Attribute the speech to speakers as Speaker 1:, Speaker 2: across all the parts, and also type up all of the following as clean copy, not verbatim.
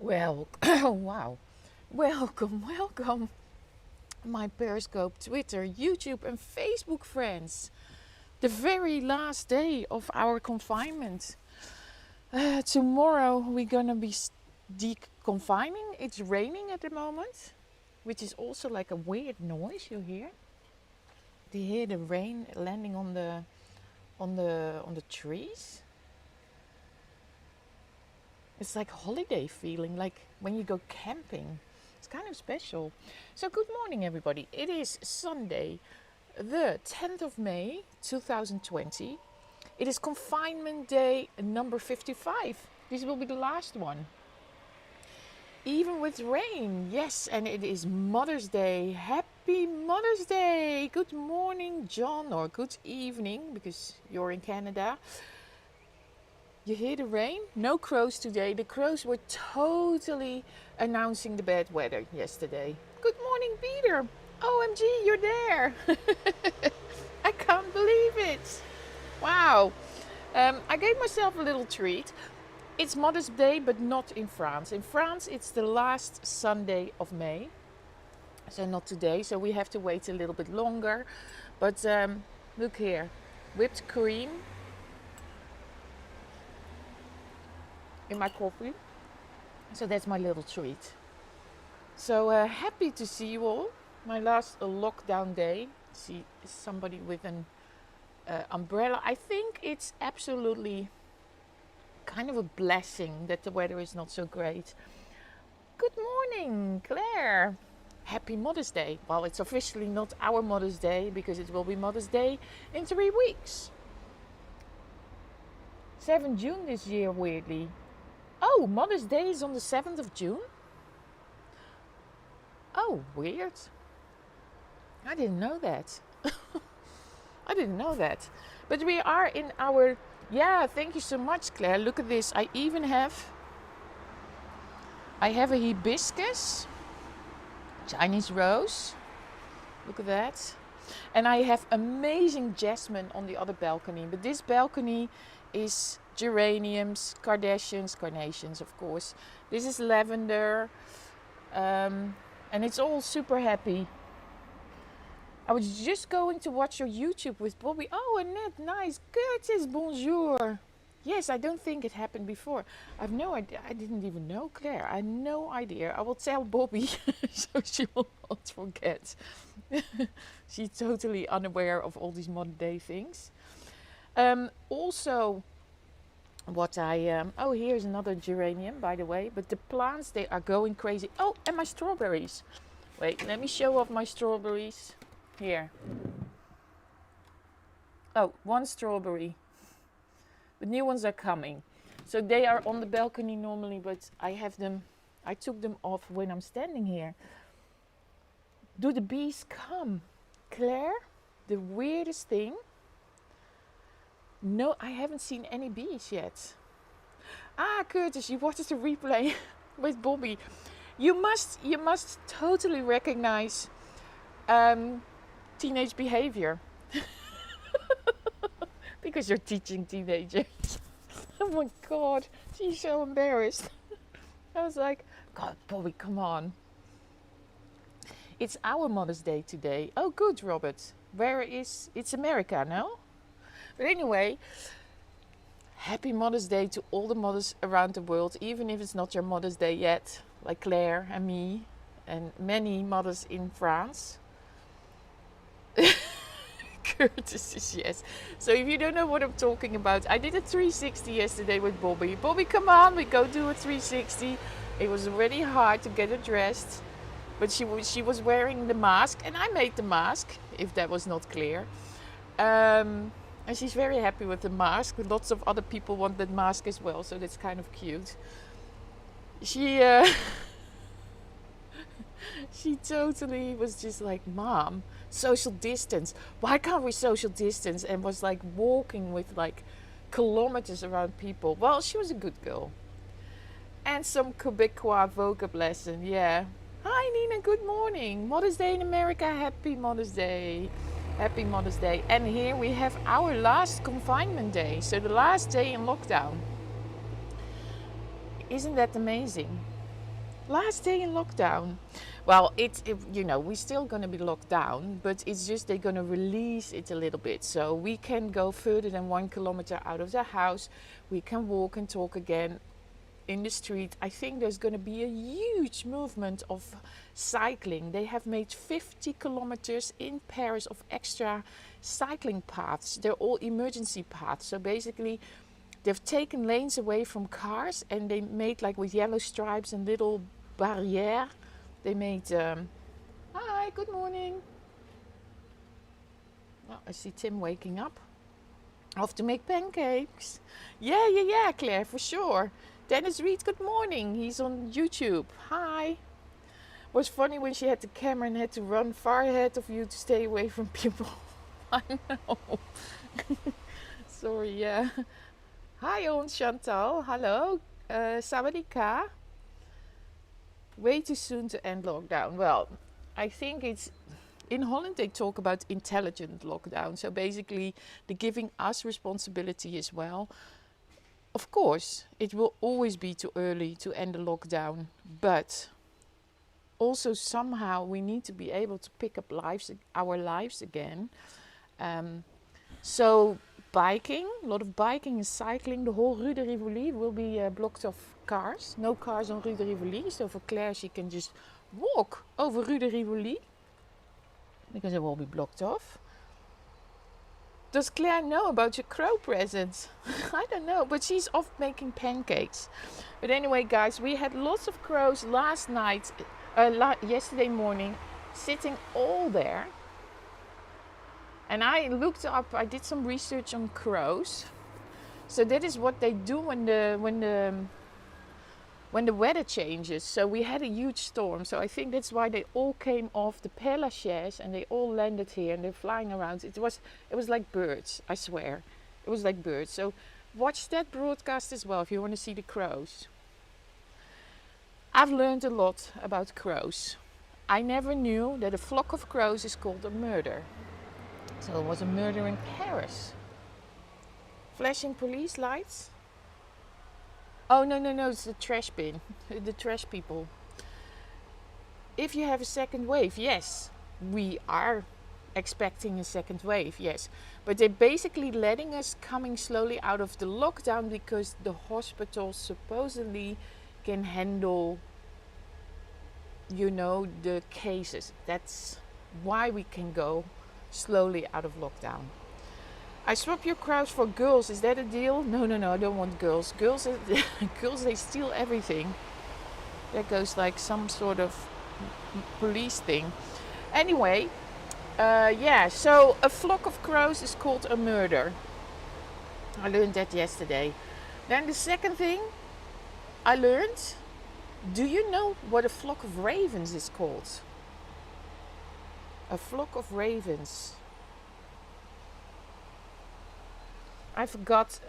Speaker 1: Well, wow. Welcome, my Periscope, Twitter, YouTube, and Facebook friends. The very last day of our confinement. Tomorrow we're gonna be deconfining. It's raining at the moment, which is also like a weird noise you hear. Do you hear the rain landing on the trees? It's like holiday feeling, like when you go camping. It's kind of special. So good morning everybody. It is Sunday, the 10th of May 2020. It is confinement day number 55. This will be the last one. Even with rain, yes, and it is Mother's Day. Happy Mother's Day. Good morning, John, or good evening, because you're in Canada. You hear the rain? No crows today. The crows were totally announcing the bad weather yesterday. Good morning, Peter. OMG, you're there. I can't believe it. Wow. I gave myself a little treat. It's Mother's Day, but not in France. In France, it's the last Sunday of May. So not today, so we have to wait a little bit longer. But look here, whipped cream in my coffee. So that's my little treat. So happy to see you all. My last lockdown day. See somebody with an umbrella. I think it's absolutely kind of a blessing that the weather is not so great. Good morning, Claire. Happy Mother's Day. Well, it's officially not our Mother's Day because it will be Mother's Day in 3 weeks. 7 June this year, weirdly. Oh, Mother's Day is on the 7th of June? Oh, weird. I didn't know that. I didn't know that. But we are in our... Yeah, thank you so much, Claire. Look at this. I have a hibiscus, Chinese rose. Look at that. And I have amazing jasmine on the other balcony. But this balcony is geraniums, carnations, of course. This is lavender. And it's all super happy. I was just going to watch your YouTube with Bobby. Oh, Annette, nice. Curtis, bonjour. Yes, I don't think it happened before. I've no idea. I didn't even know Claire. I had no idea. I will tell Bobby so she will not forget. She's totally unaware of all these modern day things. Also, what oh, here's another geranium, by the way. But the plants, they are going crazy. Oh, and my strawberries. Wait, let me show off my strawberries. Here. Oh, 1 strawberry. The new ones are coming. So they are on the balcony normally, but I took them off when I'm standing here. Do the bees come? Claire, the weirdest thing. No, I haven't seen any bees yet. Ah, Curtis, you watched the replay with Bobby. You must totally recognize teenage behavior. Because you're teaching teenagers. Oh my God, she's so embarrassed. I was like, God, Bobby, come on. It's our Mother's Day today. Oh, good, Robert. It's America, no? But anyway, happy Mother's Day to all the mothers around the world, even if it's not your Mother's Day yet, like Claire and me, and many mothers in France. Curtis is yes. So if you don't know what I'm talking about, I did a 360 yesterday with Bobby. Bobby, come on, we go do a 360. It was already hard to get her dressed, but she was wearing the mask, and I made the mask, if that was not clear. And she's very happy with the mask. Lots of other people want that mask as well, so that's kind of cute. She totally was just like, Mom, social distance. Why can't we social distance? And was like walking with like kilometers around people. Well, she was a good girl. And some Quebecois vocab lesson, yeah. Hi Nina, good morning. Mother's Day in America, happy Mother's Day. Happy Mother's Day. And here we have our last confinement day. So the last day in lockdown. Isn't that amazing? Last day in lockdown. Well, you know, we're still going to be locked down, but it's just they're going to release it a little bit. So we can go further than 1 kilometer out of the house. We can walk and talk again in the street. I think there's going to be a huge movement of cycling. They have made 50 kilometers in Paris of extra cycling paths. They're all emergency paths. So basically, they've taken lanes away from cars and they made, like with yellow stripes and little barrières. They made, hi, good morning. Oh, I see Tim waking up. Off to make pancakes. Yeah, Claire, for sure. Dennis Reed, good morning. He's on YouTube. Hi. Was funny when she had the camera and had to run far ahead of you to stay away from people. I know. Sorry, yeah. Hi on Chantal, hello. Sawadika. Way too soon to end lockdown. Well, I think it's in Holland they talk about intelligent lockdown. So basically they're giving us responsibility as well. Of course, it will always be too early to end the lockdown, but also somehow we need to be able to pick up our lives again. So biking, a lot of biking and cycling. The whole Rue de Rivoli will be blocked off cars. No cars on Rue de Rivoli. So for Claire, she can just walk over Rue de Rivoli because it will be blocked off. Does Claire know about your crow presents? I don't know, but she's off making pancakes. But anyway, guys, we had lots of crows last night, yesterday morning, sitting all there. And I looked up, I did some research on crows. So that is what they do when the weather changes. So we had a huge storm. So I think that's why they all came off the Père Lachaise and they all landed here and they're flying around. It was like birds, I swear. It was like birds. So watch that broadcast as well if you want to see the crows. I've learned a lot about crows. I never knew that a flock of crows is called a murder. So it was a murder in Paris. Flashing police lights. Oh, no, it's the trash bin. The trash people. If you have a second wave, yes, we are expecting a second wave, yes. But they're basically letting us coming slowly out of the lockdown because the hospitals supposedly can handle, you know, the cases. That's why we can go slowly out of lockdown. I swap your crowds for girls. Is that a deal? No, I don't want girls. Girls, they steal everything. That goes like some sort of police thing. Anyway, so a flock of crows is called a murder. I learned that yesterday. Then the second thing I learned, do you know what a flock of ravens is called? A flock of ravens. I forgot.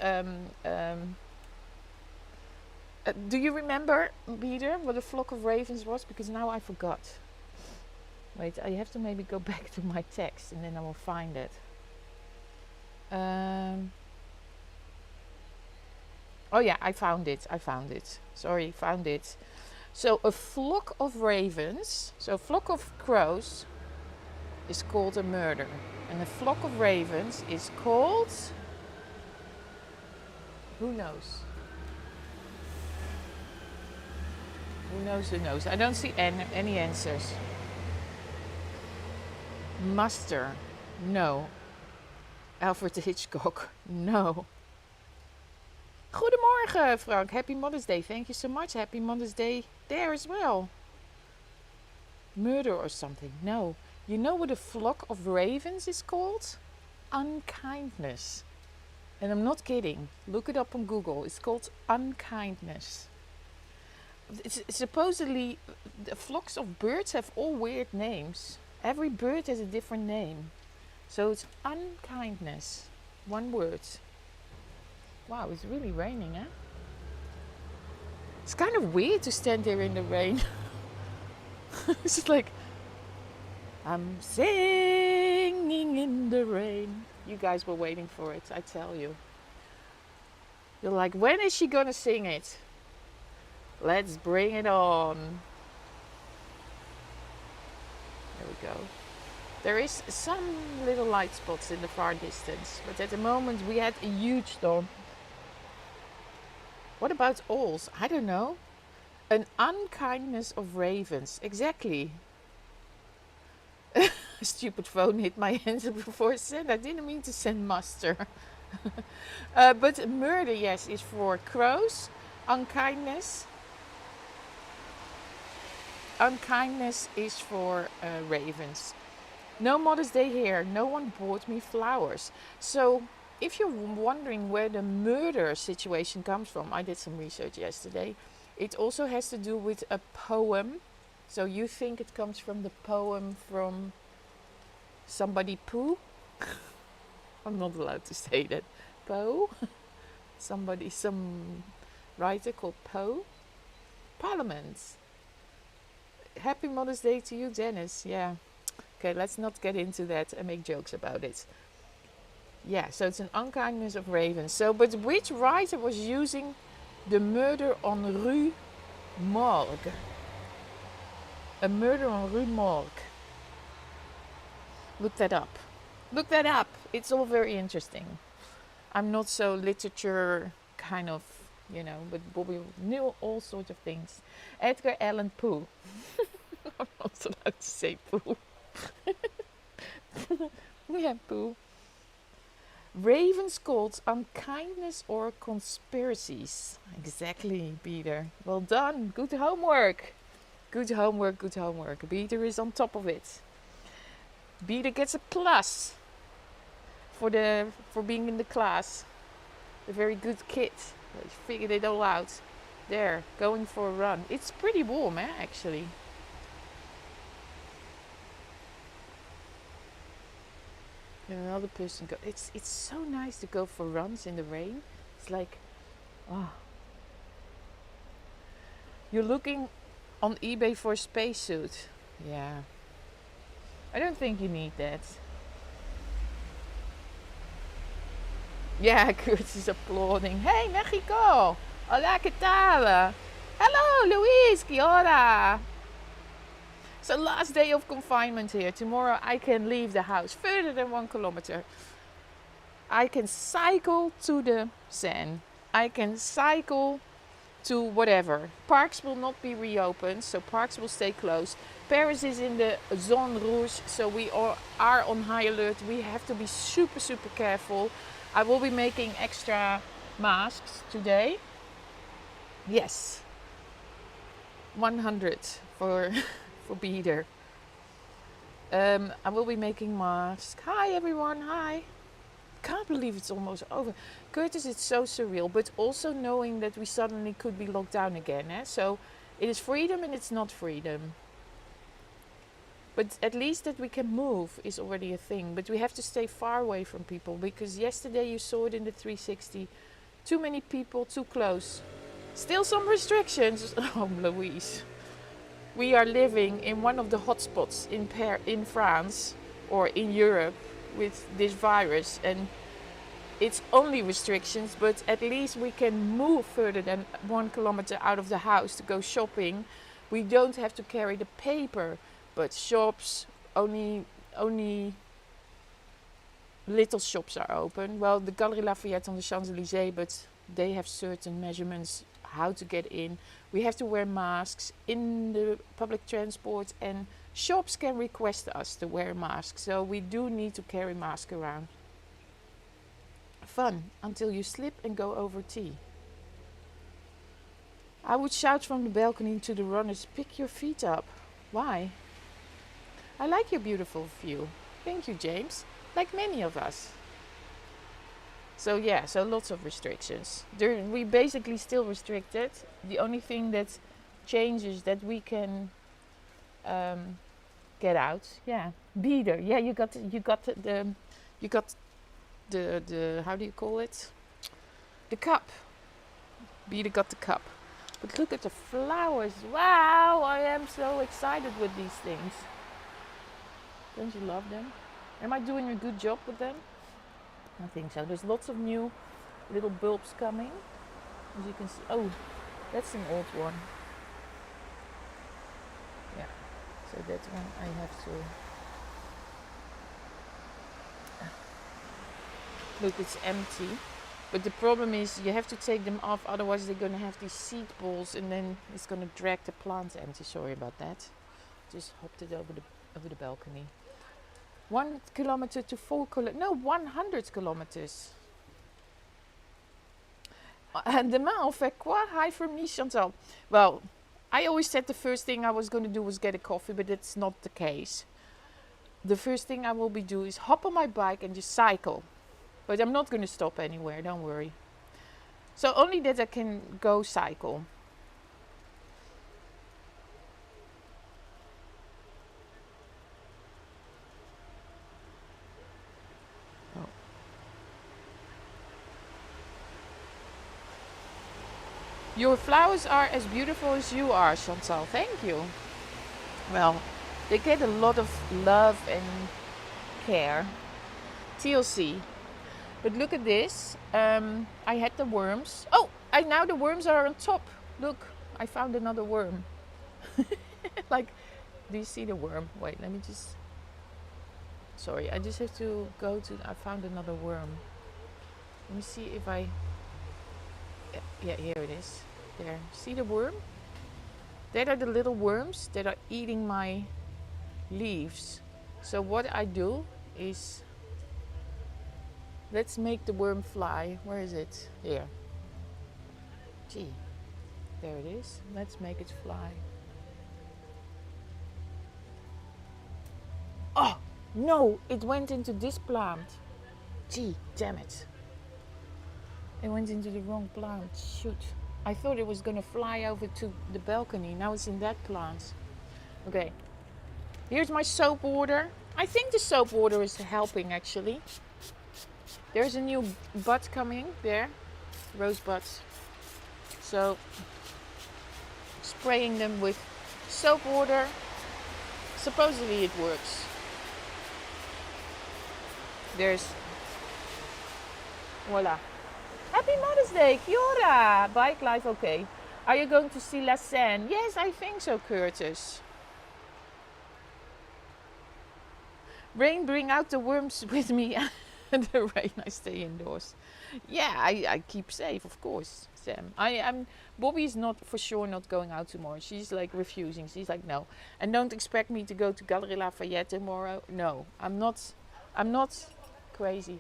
Speaker 1: Do you remember, Peter, what a flock of ravens was? Because now I forgot. Wait, I have to maybe go back to my text and then I will find it. Oh yeah, I found it. Sorry, found it. So a flock of ravens, so a flock of crows is called a murder. And a flock of ravens is called... Who knows? Who knows? I don't see any answers. Muster. No. Alfred Hitchcock. No. Goedemorgen, Frank. Happy Mother's Day. Thank you so much. Happy Mother's Day there as well. Murder or something. No. You know what a flock of ravens is called? Unkindness. And I'm not kidding. Look it up on Google. It's called unkindness. It's supposedly, the flocks of birds have all weird names. Every bird has a different name. So it's unkindness. One word. Wow, it's really raining, eh? It's kind of weird to stand there in the rain. It's just like, I'm singing in the rain. You guys were waiting for it, I tell you. You're like, when is she gonna sing it? Let's bring it on. There we go. There is some little light spots in the far distance, but at the moment we had a huge storm. What about owls? I don't know. An unkindness of ravens. Exactly. A stupid phone hit my hands before send. I didn't mean to send muster. But murder, yes, is for crows. Unkindness. Unkindness is for ravens. No Mother's Day here. No one bought me flowers. So if you're wondering where the murder situation comes from, I did some research yesterday. It also has to do with a poem. So you think it comes from the poem from somebody Pooh? I'm not allowed to say that. Poe? Some writer called Poe. Parliament. Happy Mother's Day to you, Dennis. Yeah. Okay, let's not get into that and make jokes about it. Yeah, so it's an unkindness of ravens. So, but which writer was using the murder on Rue Morgue? A murder on Rue Morgue. Look that up. Look that up. It's all very interesting. I'm not so literature kind of, but Bobby knew all sorts of things. Edgar Allan Poe. I'm not allowed to say Poe. Yeah, Poe. Ravens called unkindness or conspiracies. Exactly, Peter. Well done. Good homework. Good homework, good homework. Peter is on top of it. Peter gets a plus for being in the class. A very good kid. He figured it all out. There, going for a run. It's pretty warm, actually. And another person go. It's so nice to go for runs in the rain. It's like, oh. You're looking on eBay for a spacesuit. Yeah. I don't think you need that. Yeah, Kurt is applauding. Hey, Mexico! Hola, ¿qué tal? Hello, Luis! ¿Qué hora? So last day of confinement here. Tomorrow I can leave the house further than 1 kilometer. I can cycle to the Seine. I can cycle to whatever. Parks will not be reopened, so parks will stay closed. Paris is in the zone rouge, so we are on high alert. We have to be super, super careful. I will be making extra masks today. Yes. 100 for Peter. I will be making masks. Hi everyone, hi. Can't believe it's almost over. Curtis, it's so surreal, but also knowing that we suddenly could be locked down again. So it is freedom and it's not freedom. But at least that we can move is already a thing. But we have to stay far away from people, because yesterday you saw it in the 360. Too many people, too close. Still some restrictions. Oh, Louise. We are living in one of the hotspots in France or in Europe with this virus, and it's only restrictions, but at least we can move further than 1 kilometer out of the house to go shopping. We don't have to carry the paper, but shops, only little shops are open. Well, the Galerie Lafayette on the Champs-Élysées, but they have certain measurements how to get in. We have to wear masks in the public transport, and shops can request us to wear masks, so we do need to carry masks around. Fun until you slip and go over tea. I would shout from the balcony to the runners, pick your feet up. Why? I like your beautiful view. Thank you, James. Like many of us. So yeah, so lots of restrictions. We basically still restricted. The only thing that changes that we can get out. Yeah, Beater. Yeah, you got the how do you call it? The cup. Beater got the cup. But look at the flowers. Wow, I am so excited with these things. Don't you love them? Am I doing a good job with them? I think so. There's lots of new little bulbs coming. As you can see. Oh, That's an old one. Yeah. So that one I have to... Look, it's empty. But the problem is you have to take them off, otherwise they're going to have these seed balls and then it's going to drag the plants empty. Sorry about that. Just hopped it over the balcony. 1 kilometer to 4 kilometers. No, 100 kilometers. Demain on fait quoi? Hi from me, Chantal. Well, I always said the first thing I was going to do was get a coffee, but that's not the case. The first thing I will be doing is hop on my bike and just cycle. But I'm not going to stop anywhere, don't worry. So only that I can go cycle. Oh. Your flowers are as beautiful as you are, Chantal. Thank you. Well, they get a lot of love and care. TLC. But look at this. I had the worms. Oh, now the worms are on top. Look, I found another worm. Like, do you see the worm? Wait, let me just... Sorry, I just have to go to... I found another worm. Let me see if I... Yeah, here it is. There. See the worm? That are the little worms that are eating my leaves. So what I do is... Let's make the worm fly. Where is it? Here. Gee. There it is. Let's make it fly. Oh! No! It went into this plant. Gee, damn it. It went into the wrong plant. Shoot. I thought it was going to fly over to the balcony. Now it's in that plant. Okay. Here's my soap water. I think the soap water is helping actually. There's a new bud coming there, rose buds. So spraying them with soap water. Supposedly it works. There's, voila. Happy Mother's Day, Kia ora. Bike life, okay. Are you going to see La Seine? Yes, I think so, Curtis. Rain, bring out the worms with me. The rain, I stay indoors. Yeah, I keep safe, of course, Sam. Bobby is not, for sure, not going out tomorrow. She's like refusing. She's like, no. And don't expect me to go to Galerie Lafayette tomorrow. No, I'm not crazy.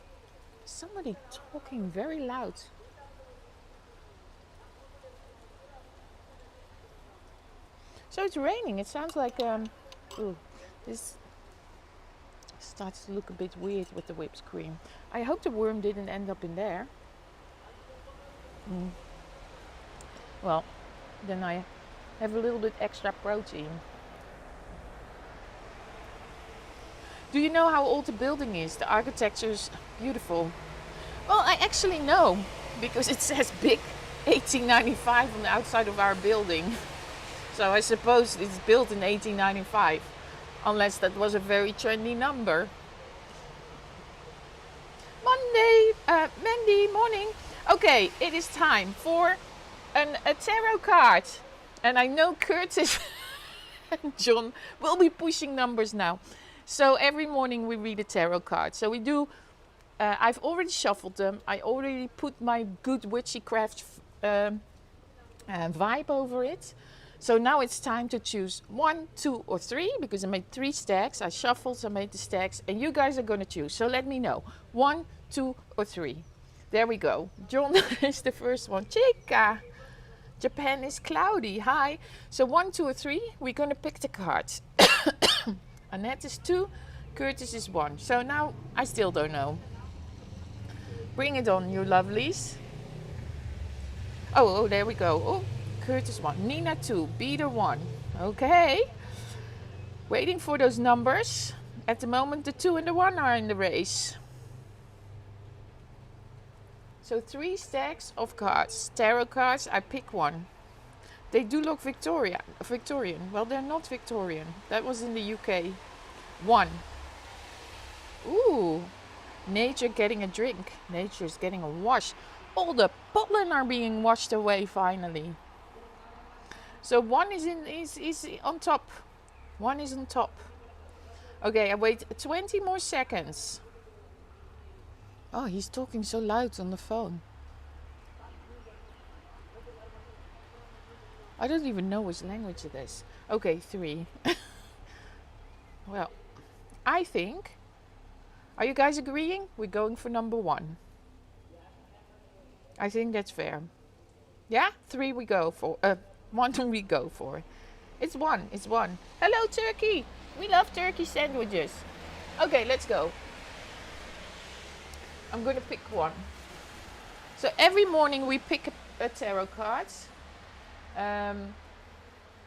Speaker 1: Somebody talking very loud. So it's raining. It sounds like ooh, this starts to look a bit weird with the whipped cream. I hope the worm didn't end up in there. Well, then I have a little bit extra protein. Do you know how old the building is? The architecture is beautiful. Well, I actually know, because it says big 1895 on the outside of our building. So I suppose it's built in 1895. Unless that was a very trendy number. Mandy, morning. Okay, it is time for a tarot card. And I know Curtis and John will be pushing numbers now. So every morning we read a tarot card. So we do, I've already shuffled them. I already put my good witchycraft vibe over it. So now it's time to choose 1, 2 or 3, because I made 3 stacks. I shuffled, I made the stacks, and you guys are going to choose. So let me know. 1, 2 or 3. There we go. John is the first one. Chica. Japan is cloudy. Hi. So 1, 2 or 3, we're going to pick the cards. Annette is 2, Curtis is 1. So now I still don't know. Bring it on, you lovelies. Oh, there we go. Oh. Curtis 1, Nina 2, Peter 1. Okay. Waiting for those numbers. At the moment, the 2 and the 1 are in the race. So 3 stacks of cards. Tarot cards, I pick 1. They do look Victorian. Well, they're not Victorian. That was in the UK. 1. Ooh. Nature getting a drink. Nature's getting a wash. All the pollen are being washed away finally. So one is on top. One is on top. Okay, I wait 20 more seconds. Oh, he's talking so loud on the phone. I don't even know which language it is. Okay, 3. Well, I think... Are you guys agreeing? We're going for number 1. I think that's fair. Yeah? 3 we go for. 1 we go for. It's 1. It's 1. Hello, turkey! We love turkey sandwiches. Okay, let's go. I'm going to pick 1. So every morning we pick a tarot card.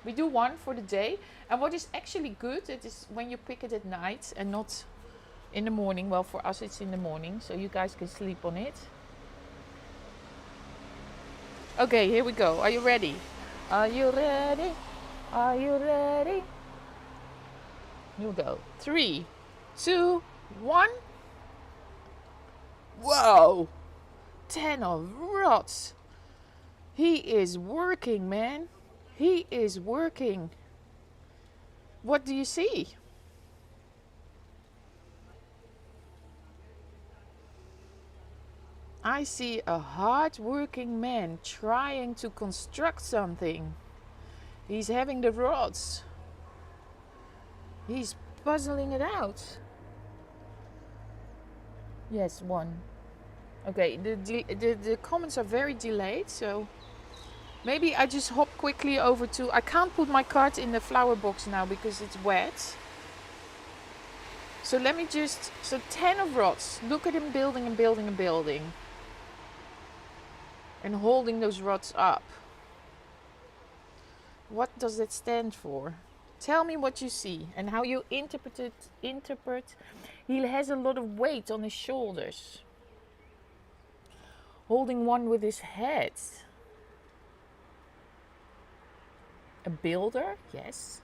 Speaker 1: We do 1 for the day. And what is actually good, it is when you pick it at night and not in the morning. Well, for us it's in the morning, so you guys can sleep on it. Okay, here we go. Are you ready? Are you ready? Are you ready? Here we go. 3, 2, 1. Whoa! 10 of rods. He is working, man. He is working. What do you see? I see a hard-working man trying to construct something. He's having the rods. He's puzzling it out. Yes, 1. Okay, the comments are very delayed, so maybe I just hop quickly over to... I can't put my card in the flower box now because it's wet. So let me just... So 10 of rods. Look at him building and building and building. And holding those rods up. What does that stand for? Tell me what you see and how you interpret. He has a lot of weight on his shoulders. Holding one with his head. A builder? Yes.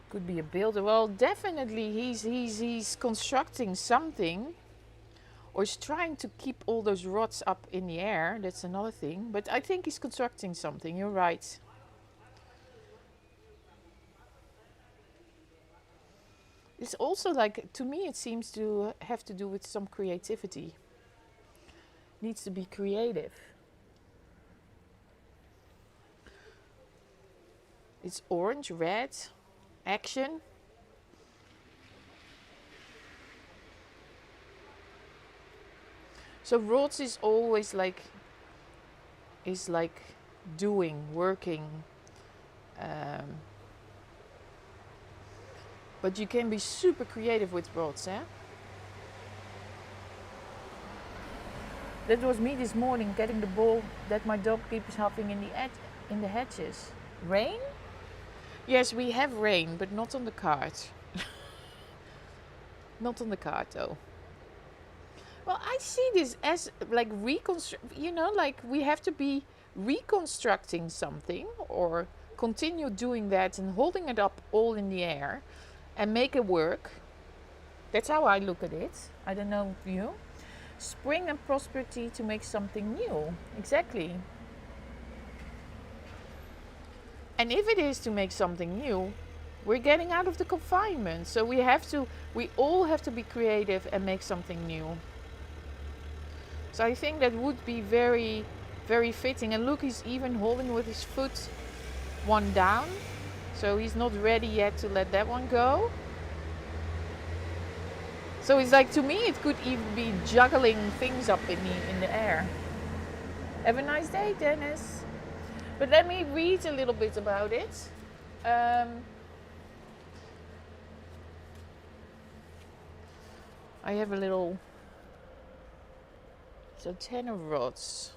Speaker 1: Could be a builder. Well, definitely he's constructing something. Or is trying to keep all those rods up in the air. That's another thing. But I think he's constructing something. You're right. It's also like, to me it seems to have to do with some creativity. Needs to be creative. It's orange, red, action. So rods is always like doing, working. But you can be super creative with rods, eh? That was me this morning getting the ball that my dog keeps having in the hedges. Rain? Yes, we have rain, but not on the card. Not on the card though. Well, I see this as like like we have to be reconstructing something or continue doing that and holding it up all in the air and make it work. That's how I look at it. I don't know you. Spring and prosperity to make something new. Exactly. And if it is to make something new, we're getting out of the confinement. So we all have to be creative and make something new. So I think that would be very, very fitting. And look, he's even holding with his foot one down. So he's not ready yet to let that one go. So it's like, to me, it could even be juggling things up in the air. Have a nice day, Dennis. But let me read a little bit about it. I have a little... So 10 of rods.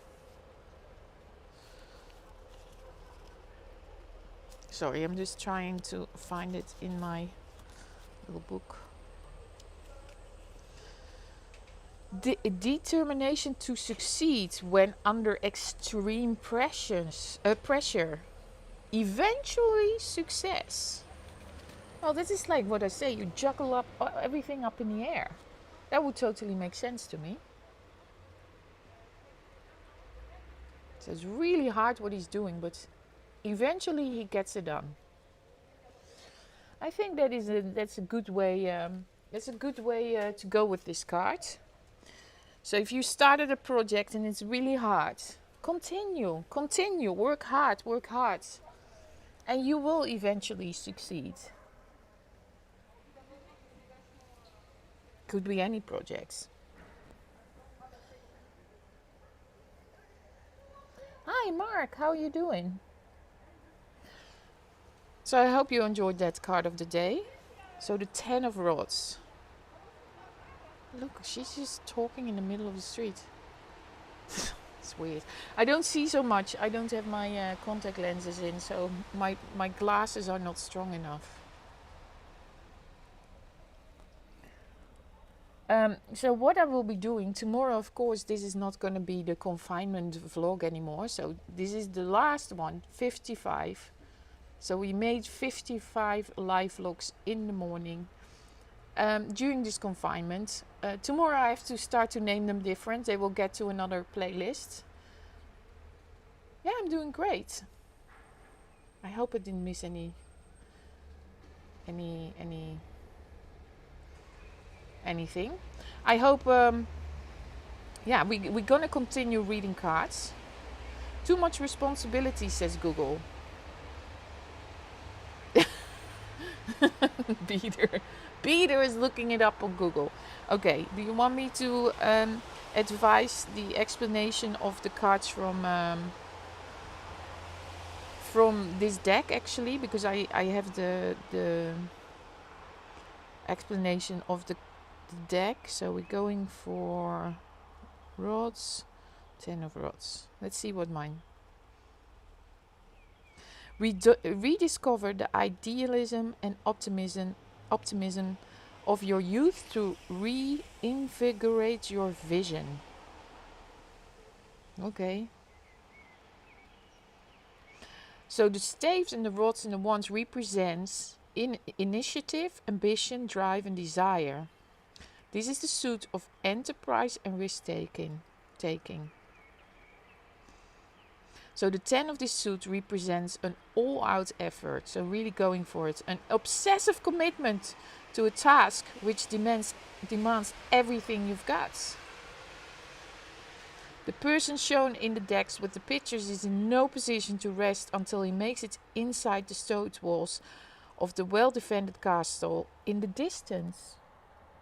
Speaker 1: Sorry, I'm just trying to find it in my little book. Determination to succeed when under extreme pressure. Eventually success. Well, this is like what I say. You juggle up everything up in the air. That would totally make sense to me. So it's really hard what he's doing, but eventually he gets it done. I think that's a good way. That's a good way to go with this card. So if you started a project and it's really hard, continue, work hard, and you will eventually succeed. Could be any projects. Hi Mark, how are you doing? So I hope you enjoyed that card of the day. So the 10 of Rods. Look, she's just talking in the middle of the street. It's weird. I don't see so much. I don't have my contact lenses in, so my glasses are not strong enough. So what I will be doing tomorrow, of course, this is not going to be the confinement vlog anymore. So this is the last one, 55. So we made 55 live vlogs in the morning during this confinement. Tomorrow I have to start to name them different. They will get to another playlist. Yeah, I'm doing great. I hope I didn't miss anything. I hope, yeah, we're gonna continue reading cards. Too much responsibility, says Google. Peter is looking it up on Google. Okay, do you want me to advise the explanation of the cards from this deck actually? Because I have the explanation of the deck. So we're going for Rods, 10 of Rods. Let's see what mine. Rediscover the idealism and optimism of your youth to reinvigorate your vision. Okay. So the staves and the rods and the wands represents initiative, ambition, drive and desire. This is the suit of enterprise and risk-taking. So the 10 of this suit represents an all-out effort, so really going for it. An obsessive commitment to a task which demands everything you've got. The person shown in the decks with the pictures is in no position to rest until he makes it inside the stone walls of the well-defended castle in the distance.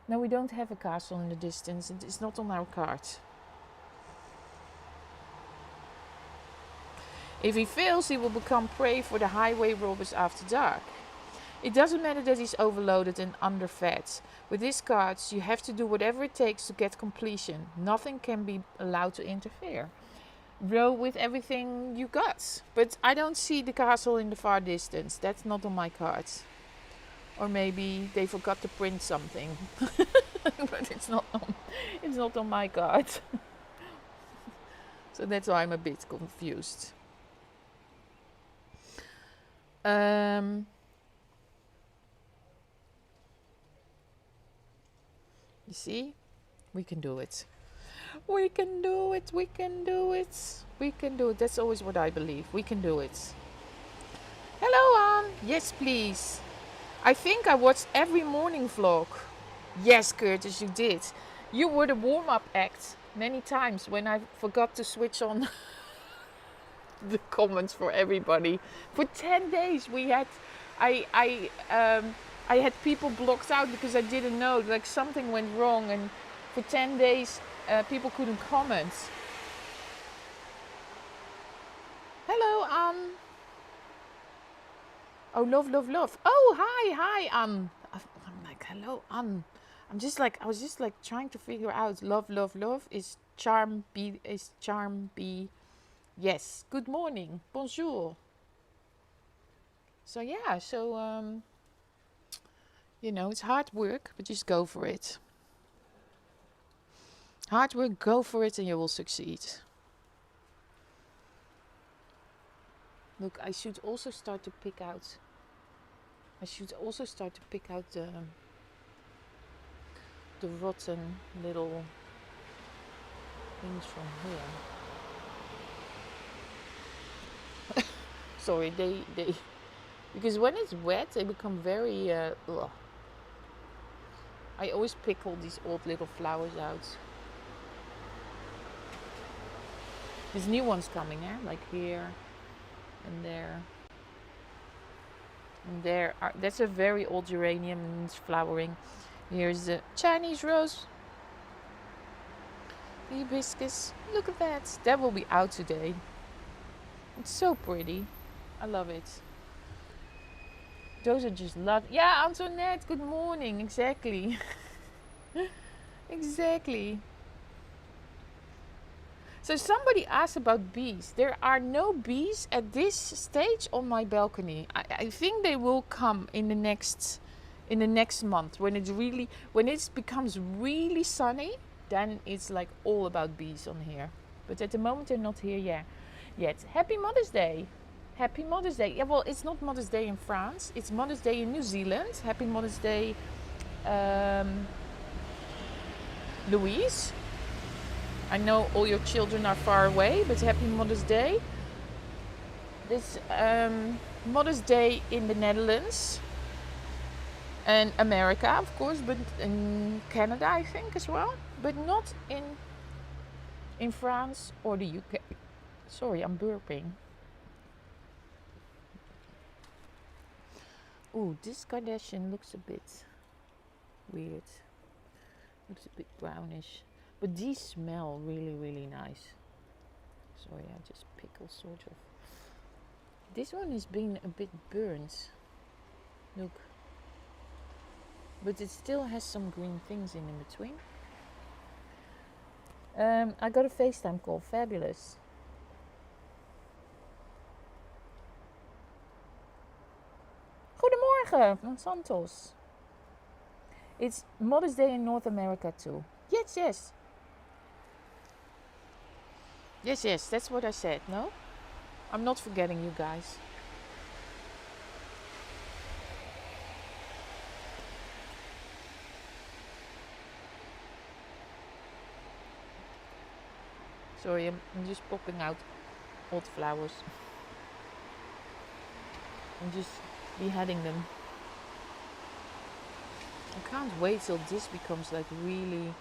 Speaker 1: No, we don't have a castle in the distance. It is not on our card. If he fails, he will become prey for the highway robbers after dark. It doesn't matter that he's overloaded and underfed. With these cards, you have to do whatever it takes to get completion. Nothing can be allowed to interfere. Row with everything you got. But I don't see the castle in the far distance. That's not on my cards. Or maybe they forgot to print something. But it's not on my card. So that's why I'm a bit confused. You see, we can do it. We can do it. We can do it. We can do it. That's always what I believe. We can do it. Hello, Anne. Yes, please. I think I watched every morning vlog. Yes, Curtis, you did. You were the warm-up act many times when I forgot to switch on the comments for everybody. For 10 days we had, I had people blocked out because I didn't know, like something went wrong, and for 10 days people couldn't comment. Hello, Anne. Oh, love. Oh, hi, Anne. I'm like, hello, Anne. I was just like trying to figure out love is charm be. Yes, good morning, bonjour. So yeah, you know, it's hard work, but just go for it. Hard work, go for it and you will succeed. Look, I should also start to pick out the rotten little things from here. Sorry, they because when it's wet, they become very. Ugh. I always pick all these old little flowers out. There's new ones coming, like here and there. And there are, that's a very old geranium and it's flowering. Here's the Chinese rose, the hibiscus. Look at that. That will be out today. It's so pretty. I love it. Those are just lovely. Yeah, Antoinette, good morning. Exactly. Exactly. So somebody asked about bees. There are no bees at this stage on my balcony. I think they will come in the next month when it becomes really sunny. Then it's like all about bees on here. But at the moment they're not here yet. Happy Mother's Day. Happy Mother's Day. Yeah, well, it's not Mother's Day in France. It's Mother's Day in New Zealand. Happy Mother's Day, Louise. I know all your children are far away, but happy Mother's Day. This Mother's Day in the Netherlands and America, of course, but in Canada, I think, as well. But not in France or the UK. Sorry, I'm burping. Ooh, this Kardashian looks a bit weird. Looks a bit brownish. But these smell really, really nice. Sorry, I just pickle sort of. This one has been a bit burnt. Look. But it still has some green things in between. I got a FaceTime call. Fabulous. Goedemorgen van Santos. It's Mother's Day in North America too. Yes. Yes, that's what I said, no? I'm not forgetting you guys. Sorry, I'm just popping out old flowers. I'm just beheading them. I can't wait till this becomes like really,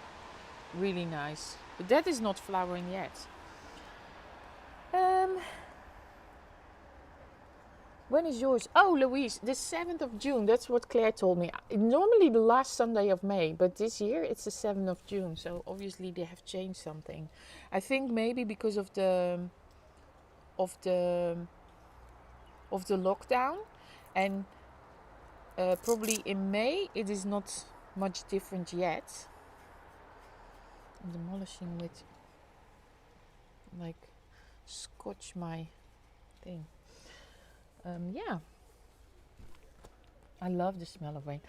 Speaker 1: really nice. But that is not flowering yet. When is yours? Oh, Louise, the 7th of June. That's what Claire told me. Normally the last Sunday of May, but this year it's the 7th of June. So obviously they have changed something. I think maybe because of the lockdown, and probably in May it is not much different yet. I'm demolishing with like scotch my thing. Yeah, I love the smell of rain.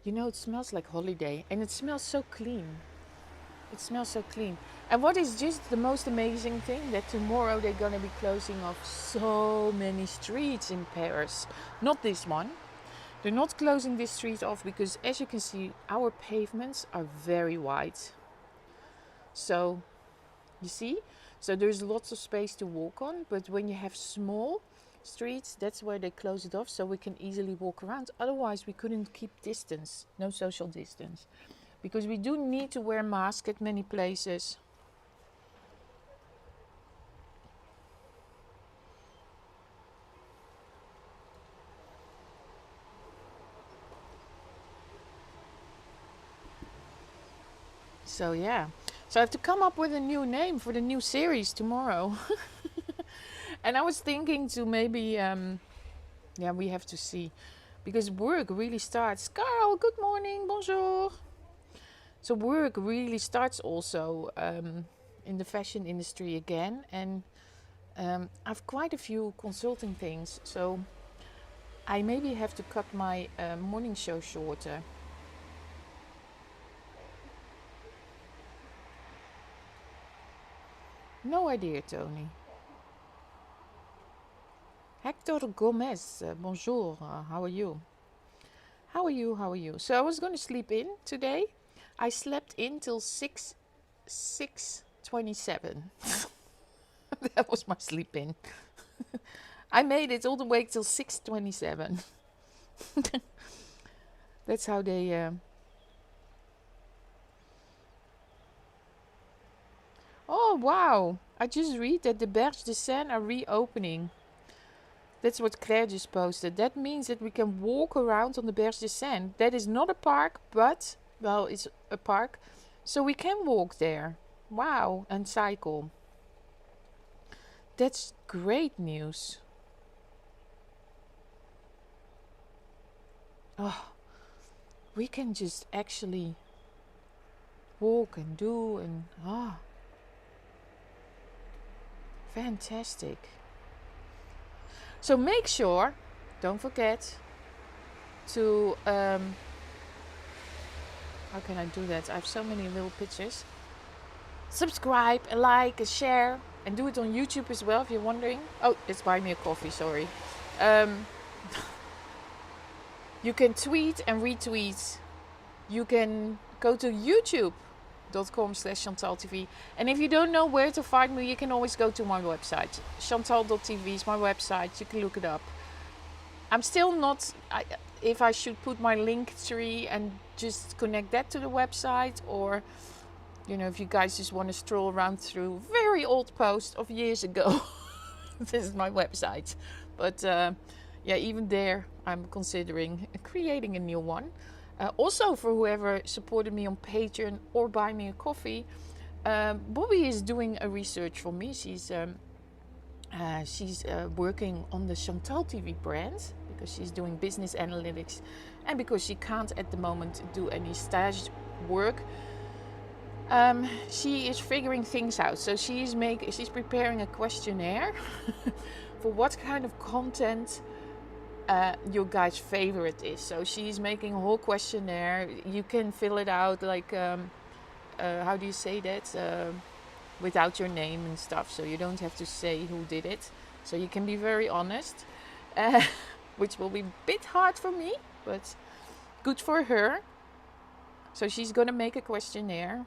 Speaker 1: You know, it smells like holiday, and it smells so clean. It smells so clean. And what is just the most amazing thing, that tomorrow they're gonna be closing off so many streets in Paris. Not this one. They're not closing this street off because, as you can see, our pavements are very wide. So, you see? So there's lots of space to walk on, but when you have small streets, that's where they close it off, so we can easily walk around. Otherwise we couldn't keep distance, no social distance, because we do need to wear masks at many places. So yeah, so I have to come up with a new name for the new series tomorrow. And I was thinking to maybe yeah, we have to see, because work really starts. Carl, good morning, bonjour. So work really starts also in the fashion industry again, and I've quite a few consulting things, so I maybe have to cut my morning show shorter. No idea, Tony. Hector Gomez, bonjour, how are you? How are you? So I was going to sleep in today. I slept in till 6:27. That was my sleep in. I made it all the way till 6:27. That's how they. Oh wow! I just read that the Berges de Seine are reopening. That's what Claire just posted. That means that we can walk around on the Berges de Seine. That is not a park, but well, it's a park, so we can walk there. Wow, and cycle. That's great news. Oh, we can just actually walk and do and fantastic. So make sure, don't forget to how can I do that? I have so many little pictures. Subscribe, like, share, and do it on YouTube as well if you're wondering. Oh, it's buy me a coffee, sorry. You can tweet and retweet. You can go to youtube.com/ChantalTV. And if you don't know where to find me, you can always go to my website. Chantal.tv is my website. You can look it up. I'm still not... if I should put my link tree and just connect that to the website, or... You know, if you guys just want to stroll around through very old posts of years ago, this is my website. But yeah, even there, I'm considering creating a new one. Also, for whoever supported me on Patreon or buy me a coffee, Bobby is doing a research for me. She's working on the Chantal TV brand because she's doing business analytics, and because she can't at the moment do any stage work. She is figuring things out. So she's preparing a questionnaire for what kind of content your guys' favorite is. So she's making a whole questionnaire. You can fill it out like how do you say that? Without your name and stuff. So you don't have to say who did it. So you can be very honest, which will be a bit hard for me, but good for her. So she's gonna make a questionnaire.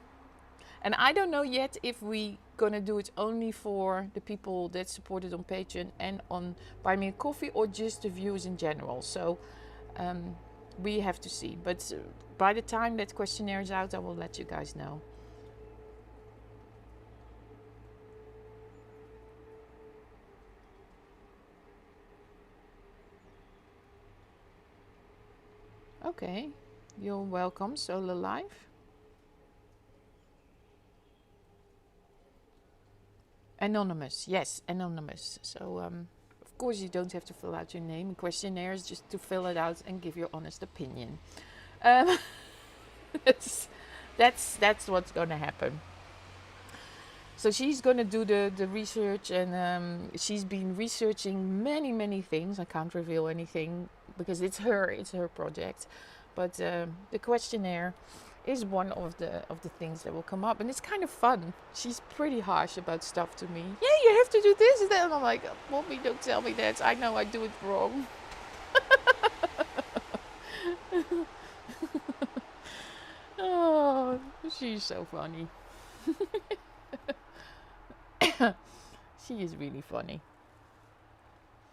Speaker 1: And I don't know yet if we gonna do it only for the people that supported on Patreon and on Buy Me a Coffee, or just the viewers in general. So we have to see. But by the time that questionnaire is out, I will let you guys know. Okay, you're welcome, Solar Life. Anonymous, yes, anonymous. So, of course, you don't have to fill out your name in questionnaires, just to fill it out and give your honest opinion. That's what's gonna happen. So she's gonna do the research, and she's been researching many things. I can't reveal anything because it's her project. But the questionnaire is one of the things that will come up, and it's kind of fun. She's pretty harsh about stuff to me. Yeah, you have to do this and that, and I'm like, Mommy, don't tell me that. I know I do it wrong. Oh, she's so funny. She is really funny.